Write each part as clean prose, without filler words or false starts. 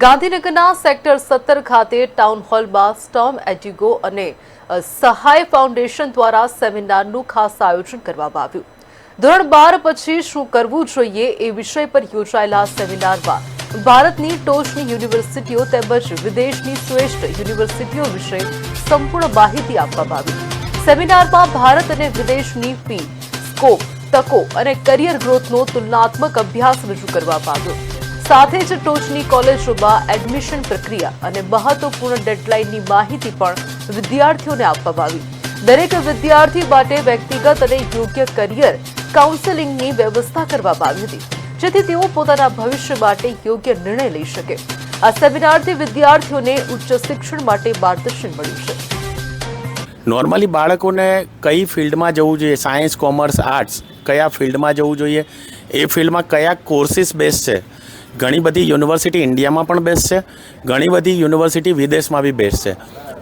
ગાંધીનગરના સેક્ટર 17 ખાતે ટાઉન હોલમાં સ્ટોમ એટીગો અને સહાય ફાઉન્ડેશન દ્વારા સેમિનારનું ખાસ આયોજન કરવામાં આવ્યું। ધોરણ 12 પછી શું કરવું જોઈએ એ વિષય પર યોજાયેલા સેમિનારમાં ભારતની ટોચની યુનિવર્સિટીઓ તેમજ વિદેશની શ્રેષ્ઠ યુનિવર્સિટીઓ વિશે સંપૂર્ણ માહિતી આપવામાં આવી। સેમિનારમાં ભારત અને વિદેશની ફી, સ્કોપ, તકો અને કરિયર ગ્રોથનો તુલનાત્મક અભ્યાસ રજૂ કરવામાં આવ્યો। સાથે જ ટોચની કોલેજોમાં એડમિશન પ્રક્રિયા અને મહત્વપૂર્ણ ડેડલાઇનની માહિતી પણ વિદ્યાર્થીઓને આપવામાં આવી। દરેક વિદ્યાર્થી માટે વ્યક્તિગત અને યોગ્ય કરિયર કાઉન્સેલિંગની વ્યવસ્થા કરવામાં આવી હતી, જેથી તેઓ પોતાના ભવિષ્ય માટે યોગ્ય નિર્ણય લઈ શકે। આ સેમિનારથી વિદ્યાર્થીઓને ઉચ્ચ શિક્ષણ માટે માર્ગદર્શન મળ્યું છે। નોર્મલી બાળકોને કઈ ફિલ્ડમાં જવું જોઈએ, સાયન્સ, કોમર્સ, આર્ટ્સ, કયા ફિલ્ડમાં જવું જોઈએ, એ ફિલ્ડમાં કયા કોર્સિસ બેસ્ટ છે। ઘણી બધી યુનિવર્સિટી ઇન્ડિયામાં પણ બેસ્ટ છે, ઘણી બધી યુનિવર્સિટી વિદેશમાં બી બેસ્ટ છે।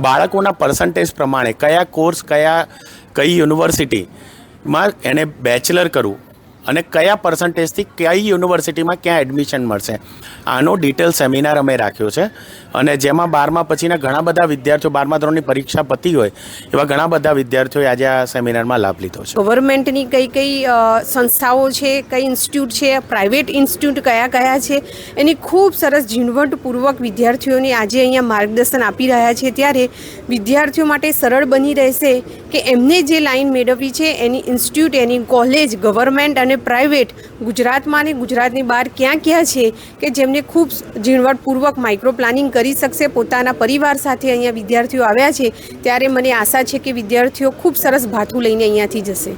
બાળકોના પર્સન્ટેજ પ્રમાણે કયા કોર્સ કઈ યુનિવર્સિટીમાં એને બેચલર કરવું અને કયા પર્સન્ટેજથી કઈ યુનિવર્સિટીમાં ક્યાં એડમિશન મળશે, આનો ડિટેલ સેમિનાર અમે રાખ્યો છે। અને જેમાં 12મા પછીના ઘણા બધા વિદ્યાર્થીઓ, 12મા ધોરણની પરીક્ષા પતી હોય એવા ઘણા બધા વિદ્યાર્થીઓએ આજે આ સેમિનારમાં લાભ લીધો છે। ગવર્મેન્ટની કઈ સંસ્થાઓ છે, કઈ ઇન્સ્ટિટ્યૂટ છે, પ્રાઇવેટ ઇન્સ્ટિટ્યૂટ કયા છે, એની ખૂબ સરસ ઝીણવટપૂર્વક વિદ્યાર્થીઓને આજે અહીંયા માર્ગદર્શન આપી રહ્યા છે। ત્યારે વિદ્યાર્થીઓ માટે સરળ બની રહેશે કે એમને જે લાઈન મેળવવી છે એની ઇન્સ્ટિટ્યૂટ, એની કોલેજ, ગવર્મેન્ટ અને પ્રાઇવેટ ગુજરાતમાં અને ગુજરાતની બહાર ક્યાં છે કે જેમને ખૂબ ઝીણવટપૂર્વક માઇક્રો પ્લાનિંગ કરી શકશે। પોતાના પરિવાર સાથે અહીંયા વિદ્યાર્થીઓ આવ્યા છે, ત્યારે મને આશા છે કે વિદ્યાર્થીઓ ખૂબ સરસ ભાથું લઈને અહીંયાથી જશે।